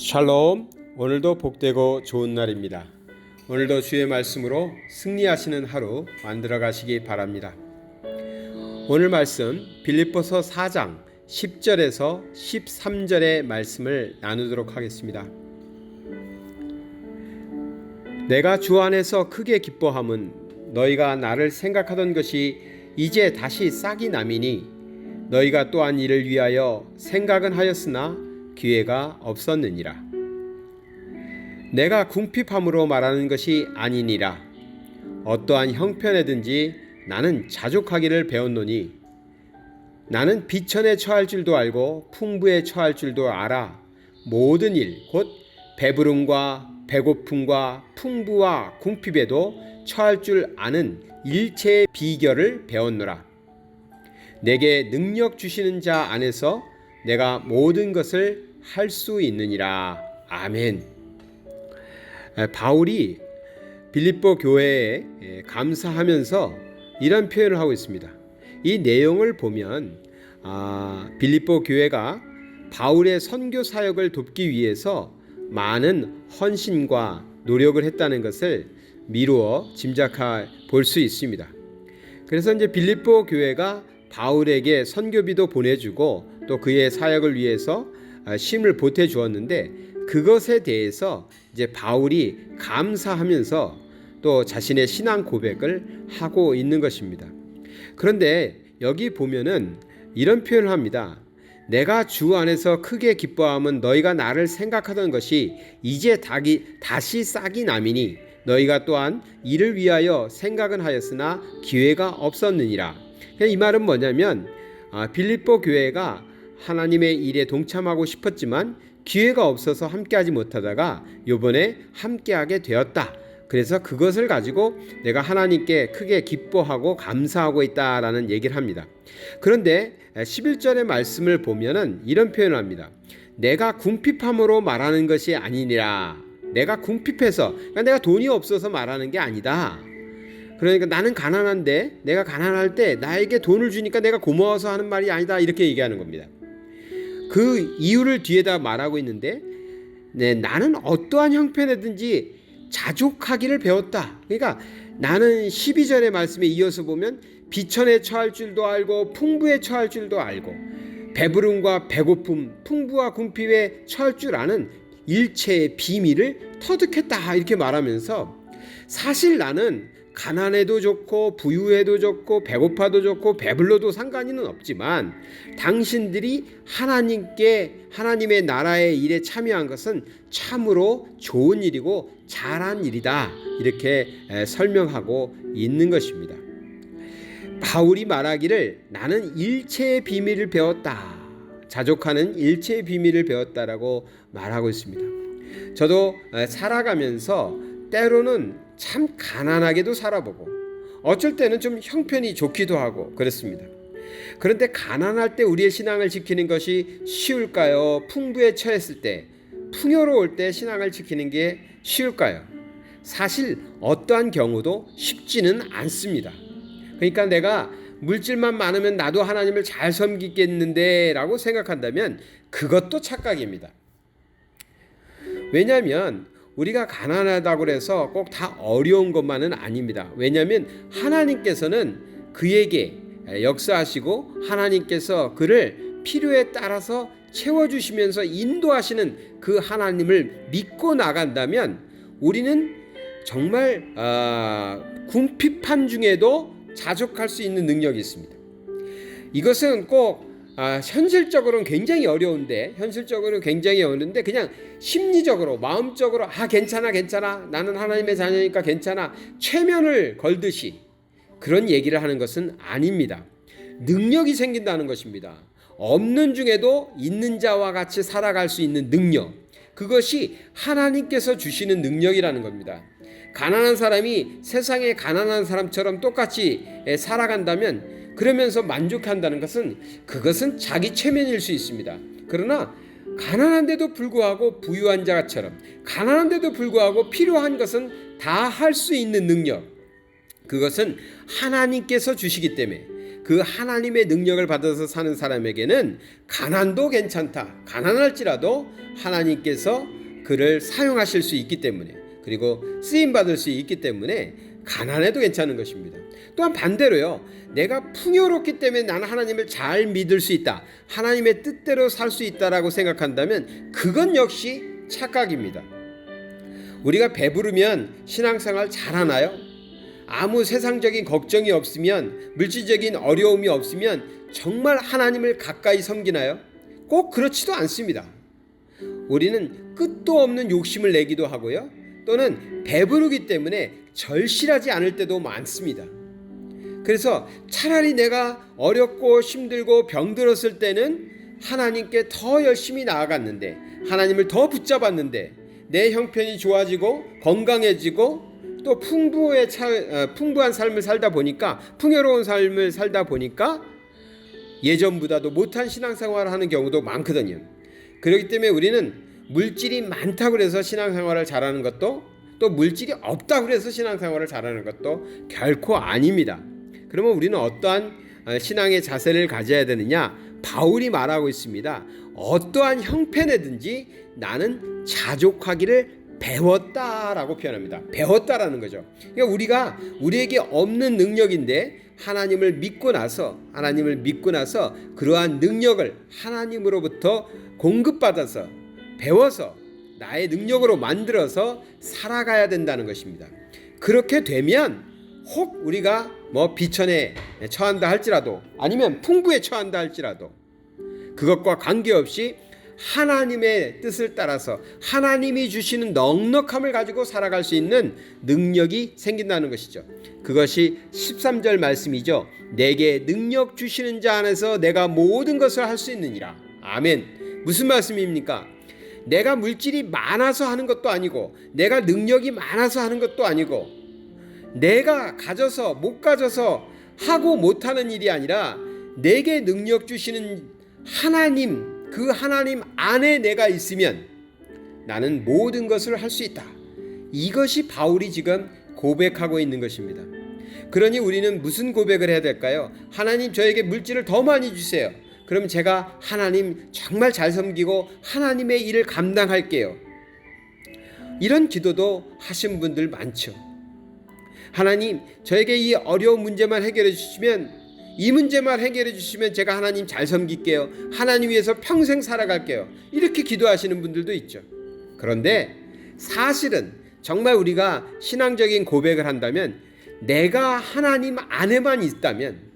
샬롬. 오늘도 복되고 좋은 날입니다. 오늘도 주의 말씀으로 승리하시는 하루 만들어 가시기 바랍니다. 오늘 말씀 빌립보서 4장 10절에서 13절의 말씀을 나누도록 하겠습니다. 내가 주 안에서 크게 기뻐함은 너희가 나를 생각하던 것이 이제 다시 싹이 남이니 너희가 또한 이를 위하여 생각은 하였으나 기회가 없었느니라. 내가 궁핍함으로 말하는 것이 아니니라. 어떠한 형편에든지 나는 자족하기를 배웠노니 나는 비천에 처할 줄도 알고 풍부에 처할 줄도 알아. 모든 일 곧 배부름과 배고픔과 풍부와 궁핍에도 처할 줄 아는 일체의 비결을 배웠노라. 내게 능력 주시는 자 안에서 내가 모든 것을 할 수 있느니라. 아멘. 바울이 빌립보 교회에 감사하면서 이런 표현을 하고 있습니다. 이 내용을 보면 빌립보 교회가 바울의 선교 사역을 돕기 위해서 많은 헌신과 노력을 했다는 것을 미루어 짐작해 볼 수 있습니다. 그래서 이제 빌립보 교회가 바울에게 선교비도 보내주고 또 그의 사역을 위해서 힘을 보태 주었는데 그것에 대해서 이제 바울이 감사하면서 또 자신의 신앙 고백을 하고 있는 것입니다. 그런데 여기 보면은 이런 표현을 합니다. 내가 주 안에서 크게 기뻐함은 너희가 나를 생각하던 것이 이제 다시 싹이 남이니 너희가 또한 이를 위하여 생각은 하였으나 기회가 없었느니라. 이 말은 뭐냐면 빌립보 교회가 하나님의 일에 동참하고 싶었지만 기회가 없어서 함께하지 못하다가 이번에 함께하게 되었다. 그래서 그것을 가지고 내가 하나님께 크게 기뻐하고 감사하고 있다라는 얘기를 합니다. 그런데 11절의 말씀을 보면은 이런 표현을 합니다. 내가 궁핍함으로 말하는 것이 아니니라. 내가 궁핍해서, 그러니까 내가 돈이 없어서 말하는 게 아니다. 그러니까 나는 가난한데 내가 가난할 때 나에게 돈을 주니까 내가 고마워서 하는 말이 아니다. 이렇게 얘기하는 겁니다. 그 이유를 뒤에다 말하고 있는데 나는 어떠한 형편에든지 자족하기를 배웠다. 그러니까 나는 12절의 말씀에 이어서 보면 비천에 처할 줄도 알고 풍부에 처할 줄도 알고 배부름과 배고픔, 풍부와 궁핍에 처할 줄 아는 일체의 비밀을 터득했다. 이렇게 말하면서 사실 나는 가난해도 좋고 부유해도 좋고 배고파도 좋고 배불러도 상관은 없지만 당신들이 하나님의 나라의 일에 참여한 것은 참으로 좋은 일이고 잘한 일이다. 이렇게 설명하고 있는 것입니다. 바울이 말하기를 나는 일체의 비밀을 배웠다. 자족하는 일체의 비밀을 배웠다라고 말하고 있습니다. 저도 살아가면서 때로는 참 가난하게도 살아보고 어쩔 때는 좀 형편이 좋기도 하고 그렇습니다. 그런데 가난할 때 우리의 신앙을 지키는 것이 쉬울까요? 풍부에 처했을 때, 풍요로울 때 신앙을 지키는 게 쉬울까요? 사실 어떠한 경우도 쉽지는 않습니다. 그러니까 내가 물질만 많으면 나도 하나님을 잘 섬기겠는데 라고 생각한다면 그것도 착각입니다. 왜냐하면 우리가 가난하다고 해서 꼭 다 어려운 것만은 아닙니다. 왜냐하면 하나님께서는 그에게 역사하시고 하나님께서 그를 필요에 따라서 채워주시면서 인도하시는 그 하나님을 믿고 나간다면 우리는 정말 궁핍한 중에도 자족할 수 있는 능력이 있습니다. 이것은 꼭 현실적으로는 굉장히 어려운데 그냥 심리적으로 마음적으로 괜찮아 나는 하나님의 자녀니까 괜찮아 최면을 걸듯이 그런 얘기를 하는 것은 아닙니다. 능력이 생긴다는 것입니다. 없는 중에도 있는 자와 같이 살아갈 수 있는 능력, 그것이 하나님께서 주시는 능력이라는 겁니다. 가난한 사람이 세상의 가난한 사람처럼 똑같이 살아간다면 그러면서 만족한다는 것은 그것은 자기 체면일 수 있습니다. 그러나 가난한데도 불구하고 부유한 자처럼 가난한데도 불구하고 필요한 것은 다 할 수 있는 능력, 그것은 하나님께서 주시기 때문에 그 하나님의 능력을 받아서 사는 사람에게는 가난도 괜찮다. 가난할지라도 하나님께서 그를 사용하실 수 있기 때문에, 그리고 쓰임 받을 수 있기 때문에 가난해도 괜찮은 것입니다. 또한 반대로요, 내가 풍요롭기 때문에 나는 하나님을 잘 믿을 수 있다, 하나님의 뜻대로 살 수 있다라고 생각한다면 그건 역시 착각입니다. 우리가 배부르면 신앙생활 잘하나요? 아무 세상적인 걱정이 없으면, 물질적인 어려움이 없으면 정말 하나님을 가까이 섬기나요? 꼭 그렇지도 않습니다. 우리는 끝도 없는 욕심을 내기도 하고요, 또는 배부르기 때문에 절실하지 않을 때도 많습니다. 그래서 차라리 내가 어렵고 힘들고 병들었을 때는 하나님께 더 열심히 나아갔는데, 하나님을 더 붙잡았는데, 내 형편이 좋아지고 건강해지고 또 풍부한 삶을 살다 보니까, 풍요로운 삶을 살다 보니까 예전보다도 못한 신앙생활을 하는 경우도 많거든요. 그렇기 때문에 우리는 물질이 많다고 해서 신앙생활을 잘하는 것도, 또 물질이 없다고 해서 신앙생활을 잘하는 것도 결코 아닙니다. 그러면 우리는 어떠한 신앙의 자세를 가져야 되느냐? 바울이 말하고 있습니다. 어떠한 형편에든지 나는 자족하기를 배웠다라고 표현합니다. 배웠다라는 거죠. 그러니까 우리에게 없는 능력인데 하나님을 믿고 나서 그러한 능력을 하나님으로부터 공급받아서 배워서 나의 능력으로 만들어서 살아가야 된다는 것입니다. 그렇게 되면 혹 우리가 비천에 처한다 할지라도, 아니면 풍부에 처한다 할지라도 그것과 관계없이 하나님의 뜻을 따라서 하나님이 주시는 넉넉함을 가지고 살아갈 수 있는 능력이 생긴다는 것이죠. 그것이 13절 말씀이죠. 내게 능력 주시는 자 안에서 내가 모든 것을 할 수 있느니라. 아멘. 무슨 말씀입니까? 내가 물질이 많아서 하는 것도 아니고, 내가 능력이 많아서 하는 것도 아니고, 내가 가져서 못 가져서 하고 못하는 일이 아니라 내게 능력 주시는 하나님, 그 하나님 안에 내가 있으면 나는 모든 것을 할 수 있다. 이것이 바울이 지금 고백하고 있는 것입니다. 그러니 우리는 무슨 고백을 해야 될까요? 하나님, 저에게 물질을 더 많이 주세요. 그럼 제가 하나님 정말 잘 섬기고 하나님의 일을 감당할게요. 이런 기도도 하신 분들 많죠. 하나님, 저에게 이 어려운 문제만 해결해 주시면, 이 문제만 해결해 주시면 제가 하나님 잘 섬길게요. 하나님 위해서 평생 살아갈게요. 이렇게 기도하시는 분들도 있죠. 그런데 사실은 정말 우리가 신앙적인 고백을 한다면, 내가 하나님 안에만 있다면,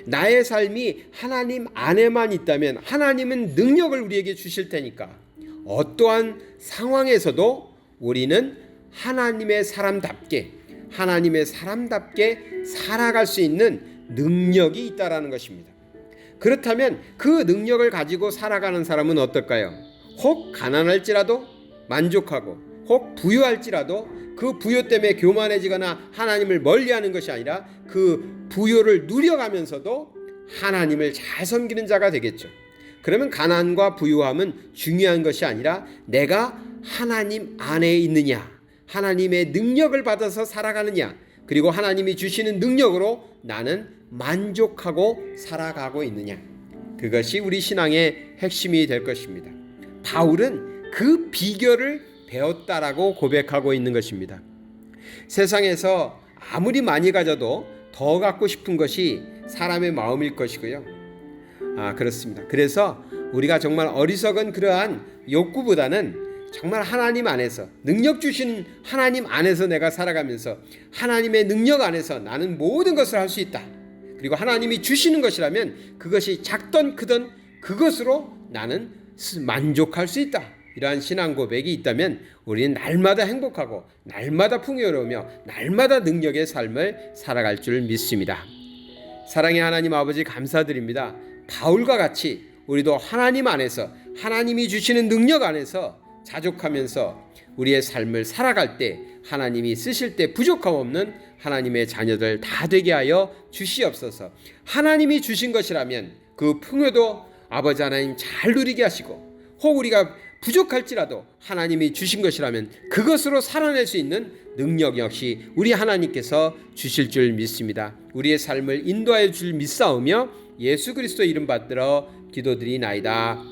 나의 삶이 하나님 안에만 있다면 하나님은 능력을 우리에게 주실 테니까 어떠한 상황에서도 우리는 하나님의 사람답게 살아갈 수 있는 능력이 있다라는 것입니다. 그렇다면 그 능력을 가지고 살아가는 사람은 어떨까요? 혹 가난할지라도 만족하고, 혹 부유할지라도 그 부유 때문에 교만해지거나 하나님을 멀리하는 것이 아니라 그 부유를 누려가면서도 하나님을 잘 섬기는 자가 되겠죠. 그러면 가난과 부유함은 중요한 것이 아니라 내가 하나님 안에 있느냐, 하나님의 능력을 받아서 살아가느냐, 그리고 하나님이 주시는 능력으로 나는 만족하고 살아가고 있느냐, 그것이 우리 신앙의 핵심이 될 것입니다. 바울은 그 비결을 배웠다라고 고백하고 있는 것입니다. 세상에서 아무리 많이 가져도 더 갖고 싶은 것이 사람의 마음일 것이고요. 그렇습니다. 그래서 우리가 정말 어리석은 그러한 욕구보다는 정말 하나님 안에서, 능력 주신 하나님 안에서 내가 살아가면서 하나님의 능력 안에서 나는 모든 것을 할 수 있다. 그리고 하나님이 주시는 것이라면 그것이 작던 크던 그것으로 나는 만족할 수 있다. 이러한 신앙 고백이 있다면 우리는 날마다 행복하고 날마다 풍요로우며 날마다 능력의 삶을 살아갈 줄 믿습니다. 사랑의 하나님 아버지, 감사드립니다. 바울과 같이 우리도 하나님 안에서, 하나님이 주시는 능력 안에서 자족하면서 우리의 삶을 살아갈 때 하나님이 쓰실 때 부족함 없는 하나님의 자녀들 다 되게 하여 주시옵소서. 하나님이 주신 것이라면 그 풍요도 아버지 하나님 잘 누리게 하시고, 혹 우리가 부족할지라도 하나님이 주신 것이라면 그것으로 살아낼 수 있는 능력 역시 우리 하나님께서 주실 줄 믿습니다. 우리의 삶을 인도하여 줄 믿사오며 예수 그리스도 이름 받들어 기도드리나이다.